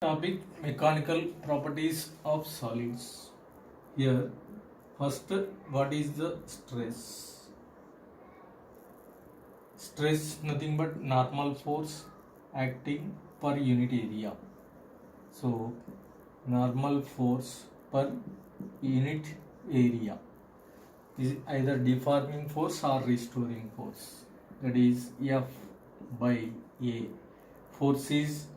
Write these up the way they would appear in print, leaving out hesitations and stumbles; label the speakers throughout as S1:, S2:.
S1: Topic mechanical properties of solids. Here, first, what is the stress? Stress nothing but normal force acting per unit area. So, normal force per unit area is either deforming force or restoring force. That is F by A. Force is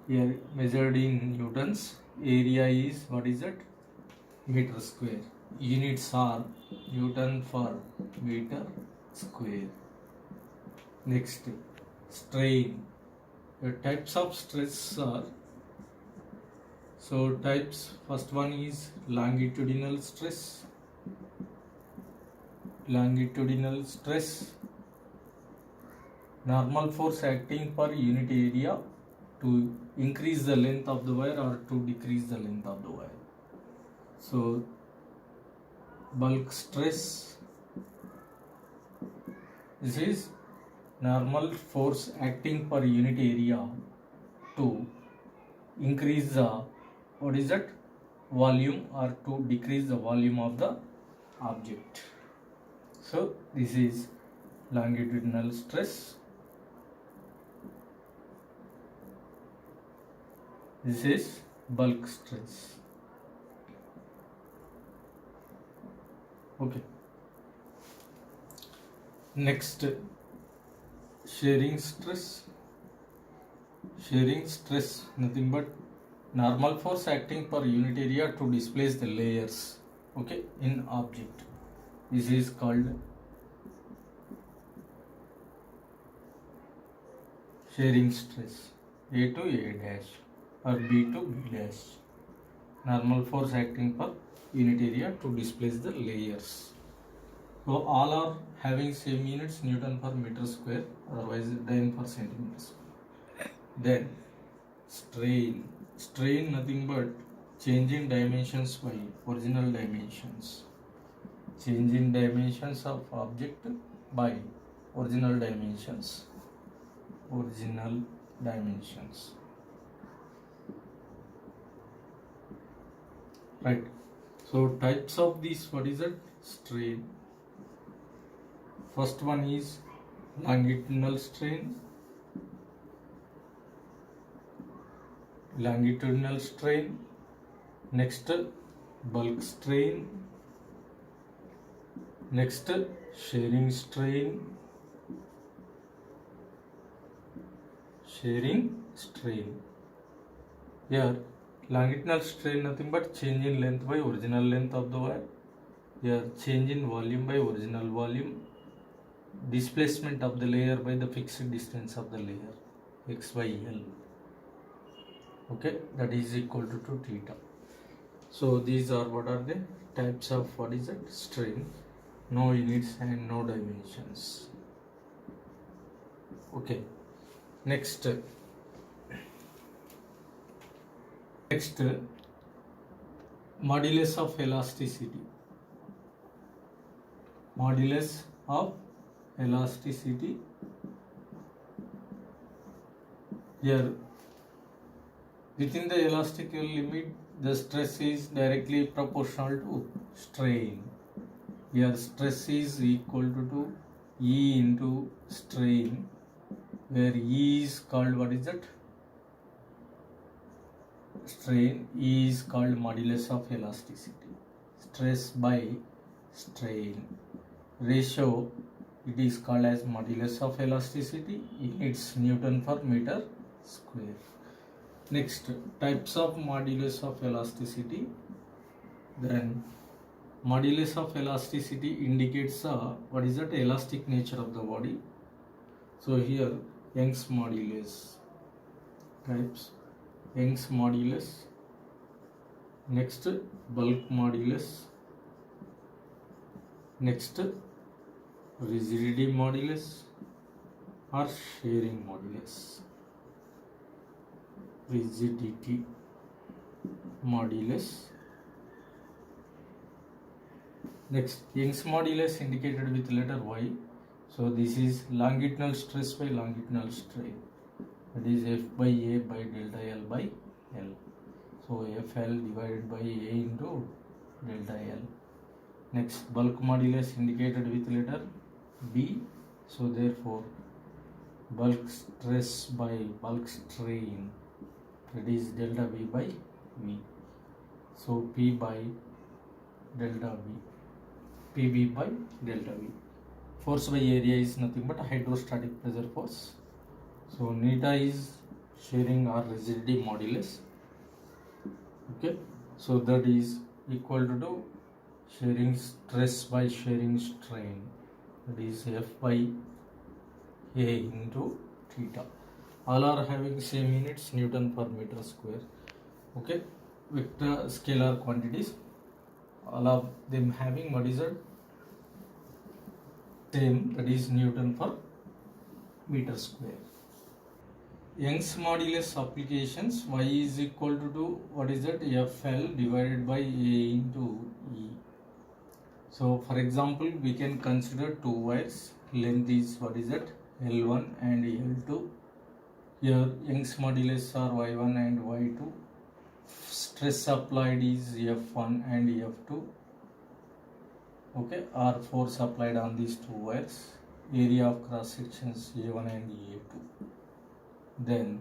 S1: here measured in newtons. Area is what is it? Meter square. Units are Newton per meter square. Next, strain. The types of stress are types. First one is longitudinal stress. Longitudinal stress. Normal force acting per unit area to increase the length of the wire or to decrease the length of the wire. So, bulk stress, this is normal force acting per unit area to increase the volume or to decrease the volume of the object. So, this is longitudinal stress. This is bulk stress. Okay. Next, shearing stress. Shearing stress nothing but normal force acting per unit area to displace the layers, okay, in object. This is called shearing stress. A to A dash or B to B dash. Normal force acting per unit area to displace the layers. So all are having same units, Newton per meter square, otherwise Dyne per centimeter square. Then strain. Strain nothing but change in dimensions by original dimensions. Change in dimensions of object by original dimensions. Original dimensions. Right. So types of these, what is it? Strain. First one is longitudinal strain. Longitudinal strain. Next, bulk strain. Next, shearing strain. Shearing strain. Here, longitudinal strain nothing but change in length by original length of the wire. Here, change in volume by original volume. Displacement of the layer by the fixed distance of the layer, x by L. Okay, that is equal to theta. So these are what are the types of what is it? Strain. No units and no dimensions. Okay. Next, modulus of elasticity. Modulus of elasticity. Here, within the elastical limit, the stress is directly proportional to strain. Here, stress is equal to E into strain, where E is called what is it? Strain. E is called modulus of elasticity. Stress by strain. Ratio, it is called as modulus of elasticity. It's Newton per meter square. Next, types of modulus of elasticity. Then modulus of elasticity indicates what is that? Elastic nature of the body. So here Young's modulus. Types Young's modulus. Next, bulk modulus. Next, rigidity modulus or shearing modulus. Rigidity modulus. Next, Young's modulus indicated with letter Y. So this is longitudinal stress by longitudinal strain. that is F by A by delta L by L. So FL divided by A into delta L. Next, bulk modulus indicated with letter B. So therefore bulk stress by bulk strain, that is delta V by V. So P by delta V, PB by delta V. Force by area is nothing but hydrostatic pressure force. So neta is shearing or rigidity modulus. Okay, so that is equal to shearing stress by shearing strain, that is F by A into theta. All are having same units, Newton per meter square. Okay, vector scalar quantities, all of them having what is it? Same, that is Newton per meter square. Young's modulus applications, y is equal to what is that? FL divided by A into E. So for example, we can consider two wires, length is what is that? L1 and L2. Here Young's modulus are Y1 and Y2. Stress applied is F1 and F2. Okay, or force applied on these two wires. Area of cross sections A1 and A2. Then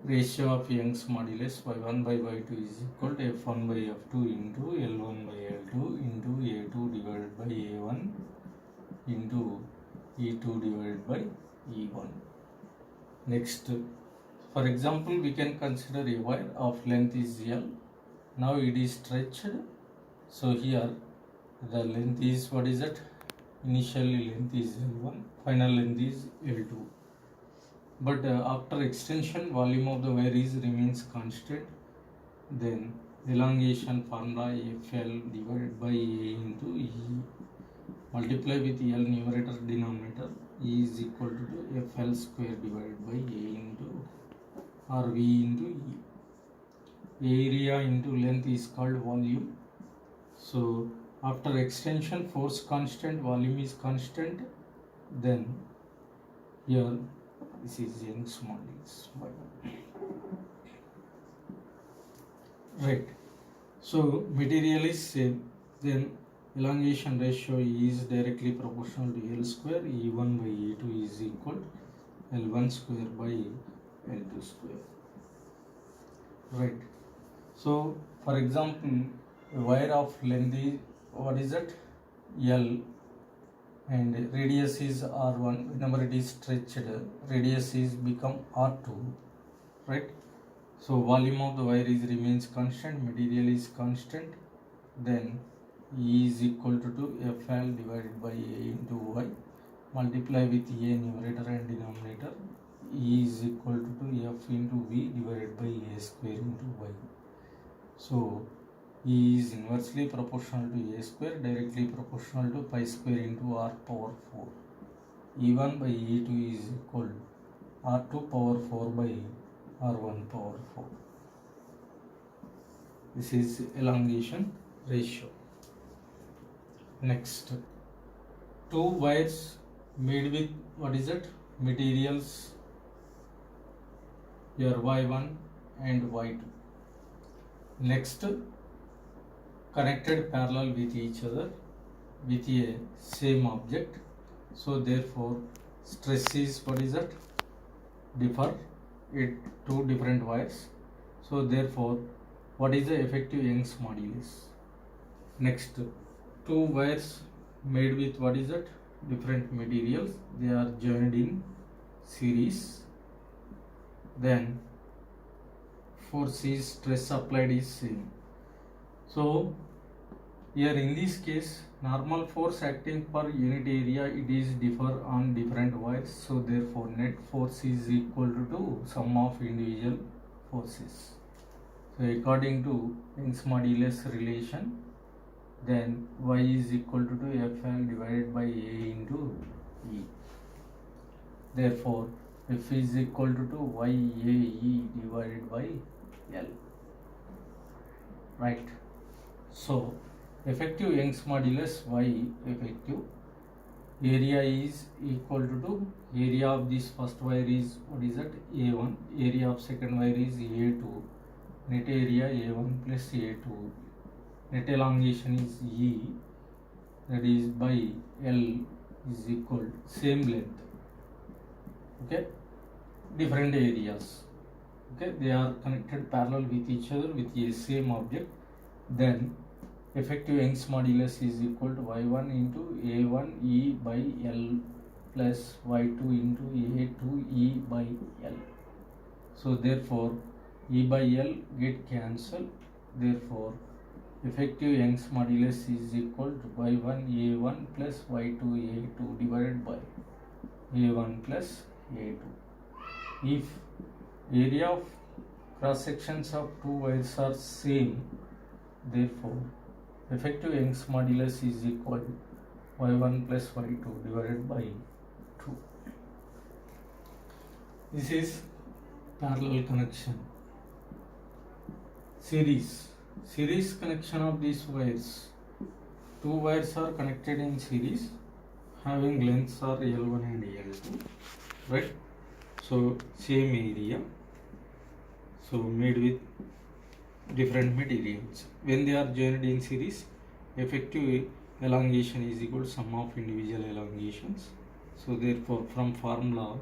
S1: ratio of Young's modulus Y1 by Y2 is equal to F1 by F2 into L1 by L2 into A2 divided by A1 into E2 divided by E1. Next, for example, we can consider a wire of length is L. Now it is stretched. So here the length is what is it? Initially length is L1, final length is L2. But after extension, volume of the wire remains constant. Then elongation formula FL divided by A into E. Multiply with L numerator denominator. E is equal to FL square divided by A into or V into E. Area into length is called volume. So after extension, force constant, volume is constant. Then here this is Young's modulus. Right. So material is same. Then elongation ratio is directly proportional to L square. E1 by E2 is equal to L1 square by L2 square. Right. So for example, a wire of length is what is it? L, and radius is R1. Whenever it is stretched, radius is become R2, right? So volume of the wire remains constant, material is constant. Then E is equal to FL divided by A into Y. Multiply with A numerator and denominator. E is equal to F into V divided by A square into Y. So E is inversely proportional to A square, directly proportional to pi square into R power 4. E1 by E2 is equal to R2 power 4 by R1 power 4. This is elongation ratio. Next, two wires made with what is it? Materials, your Y1 and Y2. Next, connected parallel with each other with a same object. So therefore stress is what is that? Differ it two different wires. So therefore what is the effective Young's modulus? Next, two wires made with what is that? Different materials. They are joined in series. Then force is stress applied is same. So here in this case, normal force acting per unit area, it is differ on different wires. So therefore net force is equal to sum of individual forces. So according to Young's modulus relation, then Y is equal to FL divided by A into E. Therefore F is equal to YAE divided by L. Right. So effective Young's modulus Y effective area is equal to area of this first wire is, what is that, A1, area of second wire is A2, net area A1 plus A2, net elongation is E, that is by L is equal same length, okay, different areas, okay, they are connected parallel with each other with a same object, then effective Young's modulus is equal to y1 into a1 e by L plus y2 into a2 e by L. So therefore e by L get cancelled, therefore effective Young's modulus is equal to y1 a1 plus y2 a2 divided by a1 plus a2. If area of cross sections of two wires are same, therefore effective Young's modulus is equal to y1 plus y2 divided by 2. This is parallel connection. Series connection of these wires. Two wires are connected in series having lengths are L1 and L2, right? So same area, so made with different materials. When they are joined in series, effective elongation is equal to sum of individual elongations. So therefore from formula,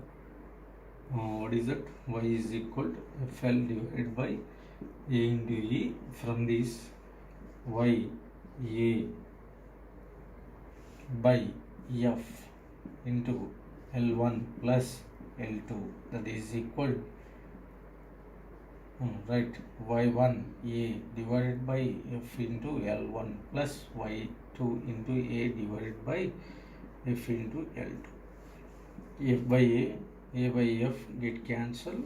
S1: what is that, y is equal to FL divided by A into E. From this y A by F into L1 plus L2, that is equal right, y1 A divided by F into L1 plus y2 into A divided by F into L2. F by A by F get cancelled.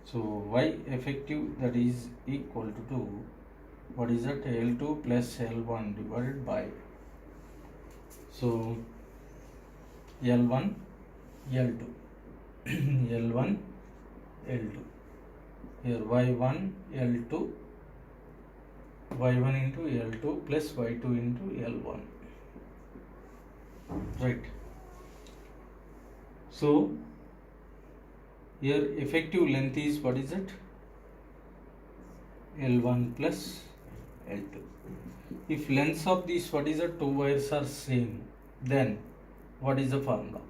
S1: So y effective, that is equal to what is that, L2 plus L1 divided by, so L1 L2 L1 L2, here y1 L2 y1 into L2 plus y2 into L1, right. So here effective length is, what is it, L1 plus L2. If lengths of these, what is the, two wires are same, then what is the formula?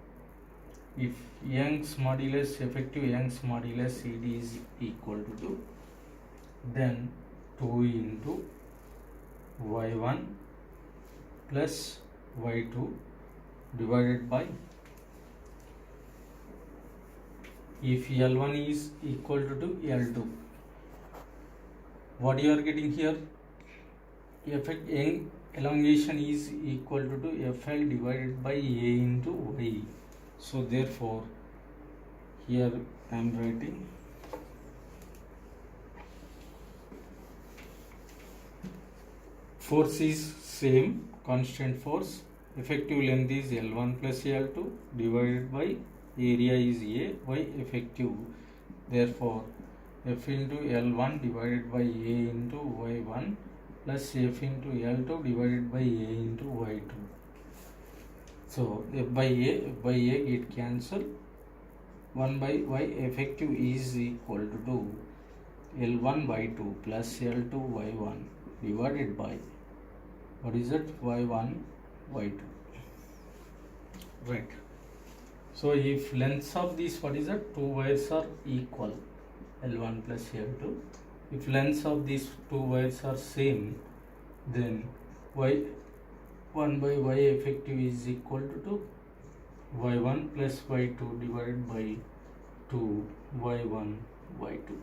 S1: If Young's modulus, effective Young's modulus CD is equal to, then 2 into y1 plus y2 divided by, if L1 is equal to L2, what you are getting here, effect Young elongation is equal to FL divided by A into Y. So therefore here I am writing force is same, constant force, effective length is L1 plus L2 divided by area is A, Y effective, therefore F into L1 divided by A into Y1 plus F into L2 divided by A into Y2. So F by A get cancelled, 1 by Y effective is equal to L1 Y2 plus L2 Y1 divided by, what is it, Y1 Y2, right. So if lengths of these, what is it, two wires are equal, L1 plus L2, if lengths of these two wires are same, then Y 1 by Y effective is equal to Y1 plus Y2 divided by 2 Y1 Y2.